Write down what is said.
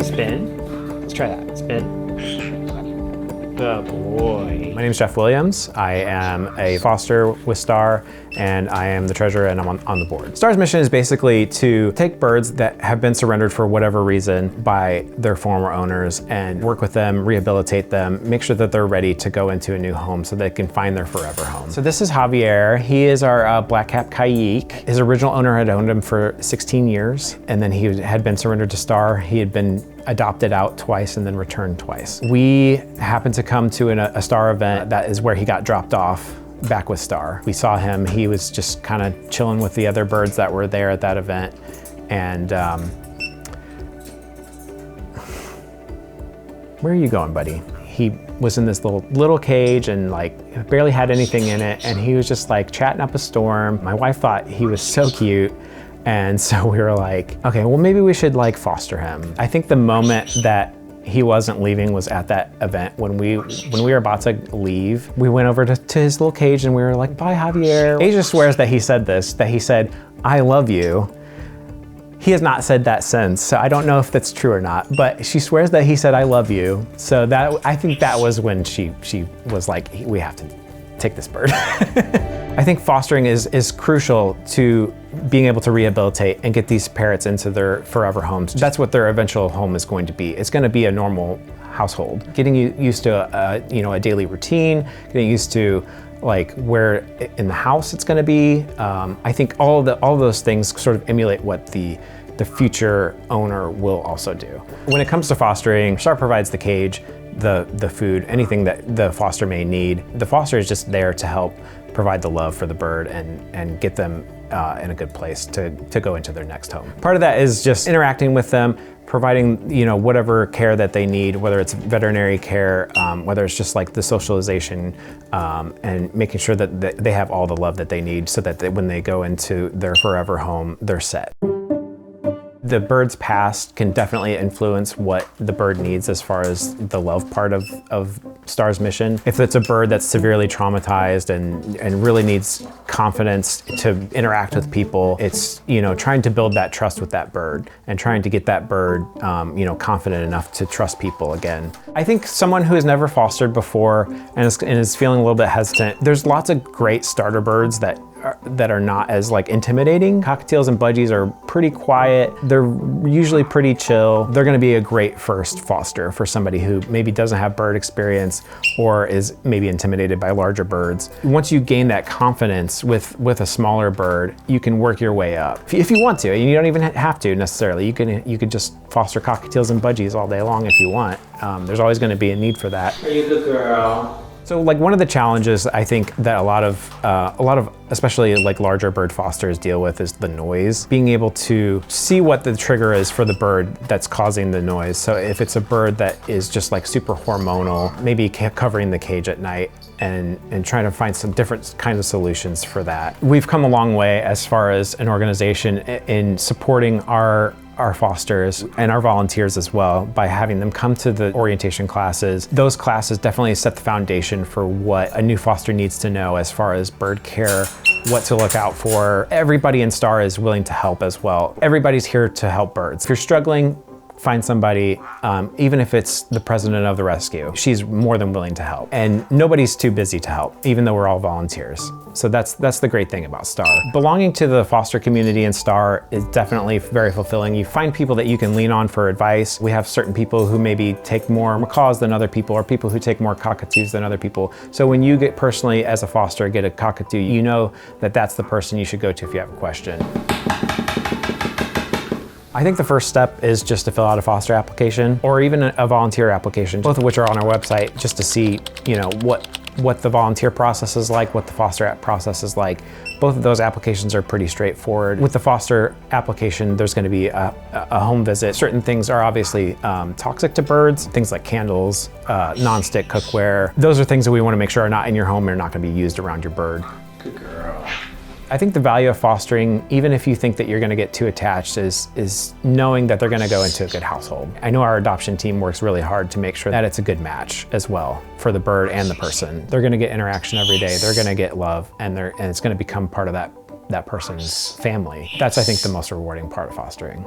you spin? Let's try that. Spin. Good boy. My name is Jeff Williams. I am a foster with STAR, and I am the treasurer, and I'm on the board. STAR's mission is basically to take birds that have been surrendered for whatever reason by their former owners and work with them, rehabilitate them, make sure that they're ready to go into a new home so they can find their forever home. So this is Javier. He is our black-cap Kayik. His original owner had owned him for 16 years, and then he had been surrendered to STAR. He had been adopted out twice and then returned twice. We happened to come to a STAR event. That is where he got dropped off back with STAR. We saw him, he was just kind of chilling with the other birds that were there at that event. And where are you going, buddy? He was in this little cage and like barely had anything in it, and he was just like chatting up a storm. My wife thought he was so cute. And so we were like, okay, well maybe we should like foster him. I think the moment that he wasn't leaving was at that event when we were about to leave. We went over to his little cage and we were like, bye Javier. Asia swears that he said this, that he said, I love you. He has not said that since, so I don't know if that's true or not, but she swears that he said, I love you. So that, I think that was when she was like, we have to take this bird. I think fostering is crucial to being able to rehabilitate and get these parrots into their forever homes. That's what their eventual home is going to be. It's going to be a normal household. Getting used to a daily routine, getting used to like where in the house it's going to be. I think all those things sort of emulate what the future owner will also do. When it comes to fostering, STAR provides the cage, the food, anything that the foster may need. The foster is just there to help provide the love for the bird and get them in a good place to go into their next home. Part of that is just interacting with them, providing whatever care that they need, whether it's veterinary care, whether it's just like the socialization, and making sure that they have all the love that they need so that when they go into their forever home, they're set. The bird's past can definitely influence what the bird needs as far as the love part of STAR's mission. If it's a bird that's severely traumatized and really needs confidence to interact with people, it's trying to build that trust with that bird and trying to get that bird confident enough to trust people again. I think someone who has never fostered before and is feeling a little bit hesitant, there's lots of great starter birds that are not as like intimidating. Cockatiels and budgies are pretty quiet. They're usually pretty chill. They're gonna be a great first foster for somebody who maybe doesn't have bird experience or is maybe intimidated by larger birds. Once you gain that confidence with a smaller bird, you can work your way up. If you want to, and you don't even have to necessarily. You could just foster cockatiels and budgies all day long if you want. There's always gonna be a need for that. Are you a good girl? So like one of the challenges I think that a lot of especially like larger bird fosters deal with is the noise. Being able to see what the trigger is for the bird that's causing the noise. So if it's a bird that is just like super hormonal, maybe covering the cage at night and trying to find some different kinds of solutions for that. We've come a long way as far as an organization in supporting our fosters and our volunteers as well by having them come to the orientation classes. Those classes definitely set the foundation for what a new foster needs to know as far as bird care, what to look out for. Everybody in STAR is willing to help as well. Everybody's here to help birds. If you're struggling, find somebody, even if it's the president of the rescue. She's more than willing to help. And nobody's too busy to help, even though we're all volunteers. So that's the great thing about STAR. Belonging to the foster community in STAR is definitely very fulfilling. You find people that you can lean on for advice. We have certain people who maybe take more macaws than other people, or people who take more cockatoos than other people. So when you get personally, as a foster, get a cockatoo, you know that that's the person you should go to if you have a question. I think the first step is just to fill out a foster application or even a volunteer application, both of which are on our website, just to see, what the volunteer process is like, what the foster app process is like. Both of those applications are pretty straightforward. With the foster application, there's going to be a home visit. Certain things are obviously toxic to birds, things like candles, non-stick cookware. Those are things that we want to make sure are not in your home and are not going to be used around your bird. Good girl. I think the value of fostering, even if you think that you're gonna get too attached, is knowing that they're gonna go into a good household. I know our adoption team works really hard to make sure that it's a good match as well for the bird and the person. They're gonna get interaction every day, they're gonna get love, and it's gonna become part of that person's family. That's, I think, the most rewarding part of fostering.